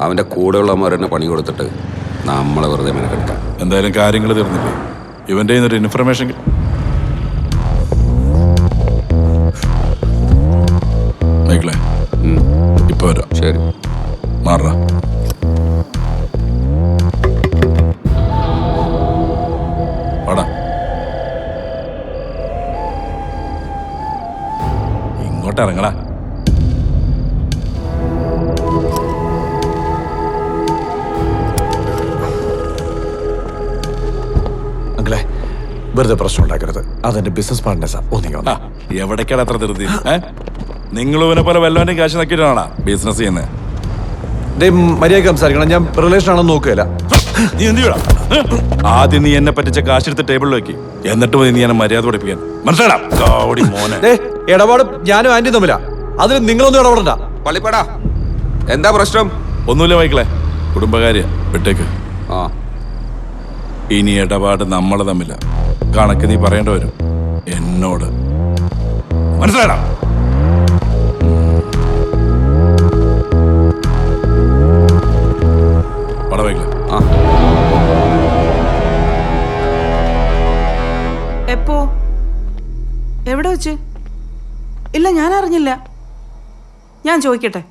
അവൻ്റെ കൂടെയുള്ളവന്മാർ തന്നെ പണി കൊടുത്തിട്ട് നമ്മളെ വെറുതെ മെനക്കെടുക്കാം. എന്തായാലും കാര്യങ്ങൾ തീർന്നില്ലേ? ഇവൻ്റെ ഒരു ഇൻഫർമേഷൻ മൈക്കിളെ ഇപ്പൊ വരാം. ശരി, മാറാ. വാടാ, ഇങ്ങോട്ട് ഇറങ്ങടാ. അങ്കിളെ, വെറുതെ പ്രശ്നം ഉണ്ടാക്കരുത്. അതെന്റെ ബിസിനസ് പാർട്ട്നേഴ്സാ. ഒന്നിങ്ങ എവിടേക്കാണ് അത്ര ധൃതി? നിങ്ങൾ ഇവനെ പോലെ വല്ലവൻ്റെ കാശ് നക്കിയിട്ടാണോ ബിസിനസ് ചെയ്യുന്നത്? മര്യാദ സംസാരിക്കണം. ഞാൻ റിലേഷൻ ആണെന്ന് നോക്കുകയല്ല. നീ എന്ത് ചെയ്യണം? ആദ്യം നീ എന്നെ പറ്റിച്ച കാശെടുത്ത് ടേബിളിൽ വെക്കി, എന്നിട്ട് മതി നീ എന്നെ മര്യാദ പഠിപ്പിക്കാൻ. മനസ്സിലാടാ മോനെ. ഇടപാട് ഞാനും ആന്റിയും തമ്മിലാ. അതിന് നിങ്ങളൊന്നും ഇടപെടണ്ട. പള്ളിപ്പടാ, എന്താ പ്രശ്നം? ഒന്നുമില്ല മൈക്കിളെ, കുടുംബകാര്യ വിട്ടേക്ക്. ആ, ഇനി ഇടപാട് നമ്മളെ തമ്മില. കണക്ക് നീ പറയേണ്ടി വരും എന്നോട്. മനസ്സിലാടാ? എപ്പോ? എവിടെ വെച്ച്? ഇല്ല, ഞാൻ അറിഞ്ഞില്ല. ഞാൻ ചോദിക്കട്ടെ?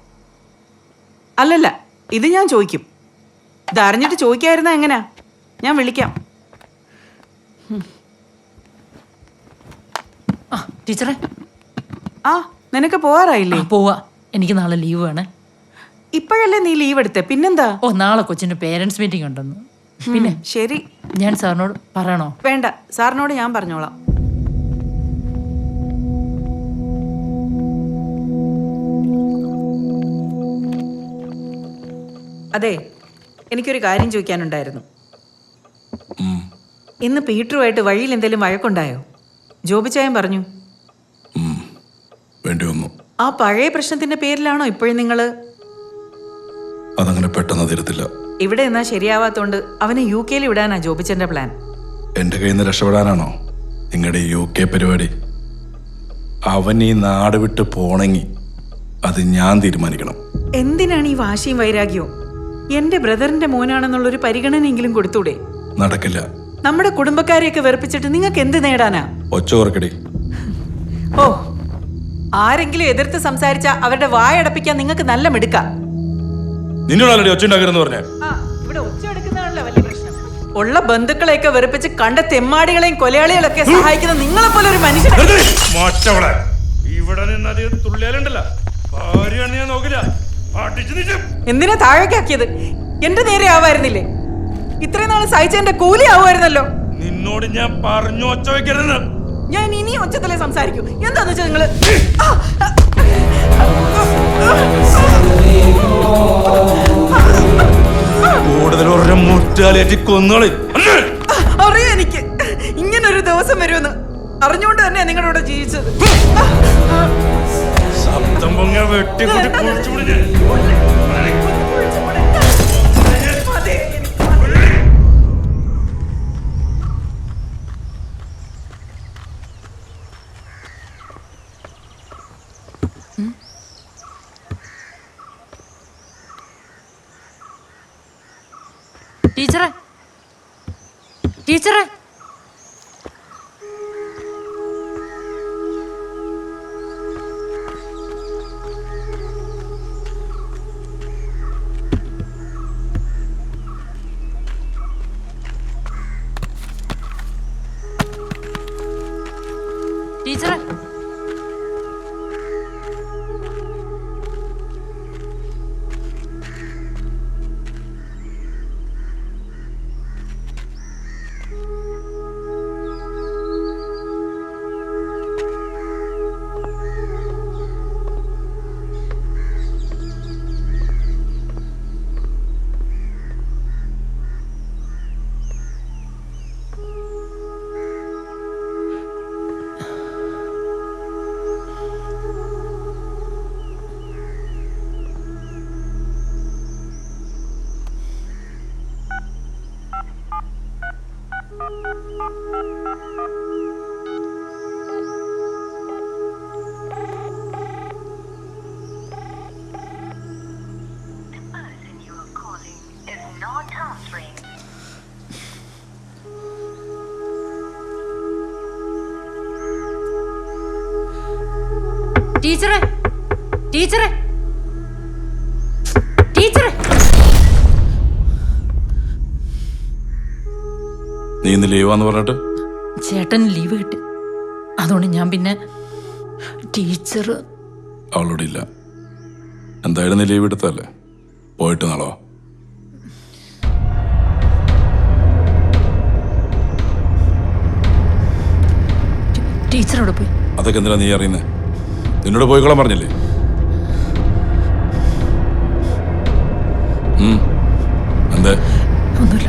അല്ലല്ല, ഇത് ഞാൻ ചോദിക്കും. ഇതറിഞ്ഞിട്ട് ചോദിക്കായിരുന്ന എങ്ങനെയാ? ഞാൻ വിളിക്കാം. ടീച്ചറെ, ആ, നിനക്ക് പോവാറായില്ലേ? പോവാ. എനിക്ക് നാളെ ലീവ് വേണേ. ഇപ്പോഴല്ലേ നീ ലീവ് എടുത്തേ? പിന്നെന്താ? നാളെ കൊച്ചിന്റെ പേരൻസ് മീറ്റിംഗ് ഉണ്ടെന്ന്. പിന്നെ ശരി, ഞാൻ സാറിനോട് പറയണോ? വേണ്ട, സാറിനോട് ഞാൻ പറഞ്ഞോളാം. അതെ, എനിക്കൊരു കാര്യം ചോദിക്കാനുണ്ടായിരുന്നു. ഇന്ന് പീറ്ററുമായിട്ട് വഴിയിൽ എന്തെങ്കിലും വഴക്കുണ്ടായോ? ജോബിച്ചായൻ പറഞ്ഞു. വേണ്ടി വന്നു. ആ പഴയ പ്രശ്നത്തിന്റെ പേരിലാണോ ഇപ്പോഴും നിങ്ങള്? അതങ്ങനെ പെട്ടെന്ന് തീരത്തില്ല. ഇവിടെ എന്നാ ശരിയാവാത്തോണ്ട് അവനെ UK വിടാനാ ജോബിച്ചന്റെ പ്ലാൻ. എന്റെ കയ്യിൽ നിന്ന് രക്ഷപ്പെടാനാണോ നിങ്ങളുടെ UK പരിപാടി? അവൻ ഈ നാട് വിട്ട് പോണെങ്കി അത് ഞാൻ തീരുമാനിക്കണം. എന്തിനാണ് ഈ വാശിയും വൈരാഗ്യവും? എന്റെ ബ്രദറിന്റെ മോനാണെന്നുള്ളൊരു പരിഗണനയെങ്കിലും കൊടുത്തൂടെ? നടക്കില്ല. നമ്മുടെ കുടുംബക്കാരെയൊക്കെ വെറുപ്പിച്ചിട്ട് നിങ്ങൾക്ക് എന്ത് നേടാനാ? ഒച്ച ഓർക്കടി. ഓ, ആരെങ്കിലും എതിർത്ത് സംസാരിച്ച അവരുടെ വായടപ്പിക്കാൻ നിങ്ങൾക്ക് നല്ല മിടുക്കാം. നിന്നോടല്ലേ ഒച്ച ഉണ്ടാക്കരുതെന്ന് പറഞ്ഞേ? ഇവിടെ ഒച്ച എടുക്കുന്നതാണല്ലോ വലിയ പ്രശ്നം. ഉള്ള ബന്ധുക്കളെയൊക്കെ വെറുപ്പിച്ച് കണ്ട തെമ്മാടികളെയും കൊലയാളികളൊക്കെ സഹായിക്കുന്ന നിങ്ങളെ പോലെ ഒരു മനുഷ്യൻ എന്തിനാ താഴേക്കാക്കിയത്? എന്റെ നേരെ ആവായിരുന്നില്ലേ? ഇത്രയും നാള് സഹിച്ചെന്റെ കൂലി ആവുമായിരുന്നല്ലോ. നിന്നോട് ഞാൻ പറഞ്ഞു ഒച്ച വെക്കരുത്. ഞാൻ ഇനി ഒച്ചത്തിലേ സംസാരിക്കൂ. എന്താന്ന് വെച്ചാൽ നിങ്ങള് കൂടുതൽ മുറ്റാലേറ്റി കൊന്നോളി. അറിയാം എനിക്ക് ഇങ്ങനൊരു ദിവസം വരുമെന്ന്. അറിഞ്ഞുകൊണ്ട് തന്നെ നിങ്ങളുടെ കൂടെ ജീവിച്ചത്. ശബ്ദം പൊങ്ങ വെട്ടിക്കൂട്ടി ടീച്ചറെ, ടീച്ചറെ, ടീച്ചറെ, ടീച്ചറെ ടീച്ചറെ ടീച്ചറെ നീ ഇന്ന് ലീവാന്ന് പറഞ്ഞിട്ട് ചേട്ടന് ലീവ് കിട്ടി. അതുകൊണ്ട് ഞാൻ പിന്നെ ടീച്ചർ അവളോട് ഇല്ല. എന്തായാലും നീ ലീവ് എടുത്തല്ലേ, പോയിട്ട് നാളോ. ടീച്ചറോട് പോയി. അതൊക്കെ എന്തിനാ നീ അറിയുന്നത്? നിന്നോട് പോയിക്കോളാൻ പറഞ്ഞില്ലേ? എന്തേ? ഒന്നുമില്ല.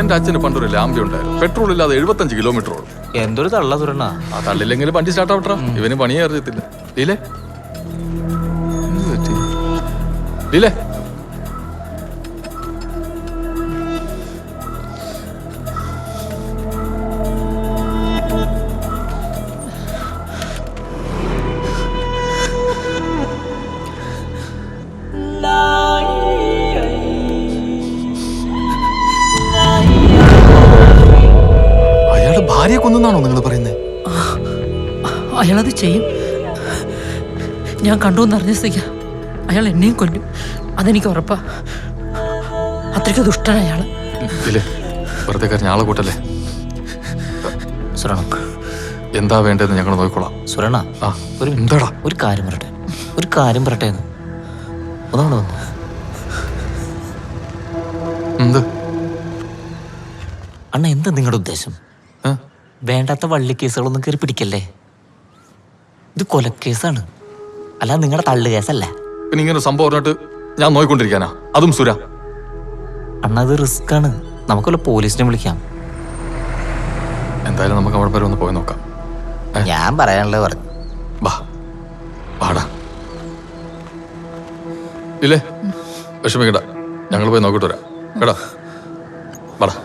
എന്റെ അച്ഛന് പണ്ടൊരു ലാമ്പി ഉണ്ടായിരുന്നു. പെട്രോൾ ഇല്ലാതെ 75 കിലോമീറ്റർ ഓടും. എന്തൊരു തള്ള സുരണ്ണ. ആ തള്ളില്ലെങ്കിൽ വണ്ടി സ്റ്റാർട്ട് ആവട്ടെ. ഇവന് പണിയെ അറിയത്തില്ല. ലീലേ എന്ത് പറ്റി? ലീലേ ഭാര്യയെ കൊന്നാണോ നിങ്ങൾ പറയുന്നത്? അയാളത് ചെയ്യും. ഞാൻ കണ്ടുവെന്ന് അറിഞ്ഞ സ്ഥിതിക്ക് അയാൾ എന്നെയും കൊല്ലും. അതെനിക്ക് ഉറപ്പാ. അത്രയ്ക്ക് ദുഷ്ടനാ അയാള്. വെറുതെ കരഞ്ഞ ആളെ കൂട്ടല്ലേ. സുരണ, എന്താ വേണ്ടതെന്ന് ഞങ്ങൾ നോക്കിക്കോളാം. സുരണ, എന്താടാ ഒരു കാര്യം പറയട്ടെ, ഒരു കാര്യം പറയട്ടെ എന്ന് ഒന്നാണ് വന്നു. എന്ത് അണ്ണ, എന്താ നിങ്ങളുടെ ഉദ്ദേശം? വേണ്ടാത്ത വള്ളി കേസുകളൊന്നും കയറി പിടിക്കല്ലേ. ഇത് കൊലക്കേസാണ്, അല്ല നിങ്ങളുടെ തള്ളു കേസല്ല. പിന്നെ ഇങ്ങനെ സംഭവം പറഞ്ഞിട്ട് ഞാൻ നോക്കിക്കൊണ്ടിരിക്കാനാ? അതും സുര. അണ്ണ, അത് റിസ്ക് ആണ്. നമുക്കല്ല പോലീസിനെ വിളിക്കാം. എന്തായാലും നമുക്ക് അവിടെ വരെ ഒന്ന് പോയി നോക്കാം. ഞാൻ പറയാനുള്ളത് പറഞ്ഞു. വാടാ. ഇല്ലേ, വിഷമിക്കണ്ട, ഞങ്ങൾ പോയി നോക്കിട്ട് വരാം. കേടാ, വാടാ.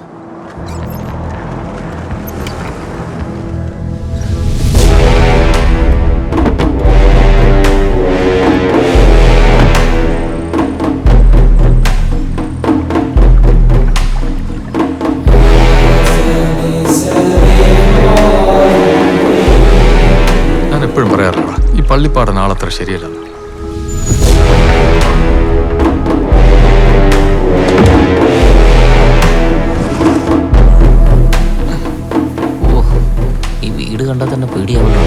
ഞാൻ എപ്പോഴും പറയാറില്ല, ഈ പള്ളിപ്പാട നാളത്ര ശരിയല്ല. ഈ വീട് കണ്ടാൽ തന്നെ പേടിയാവുന്നു.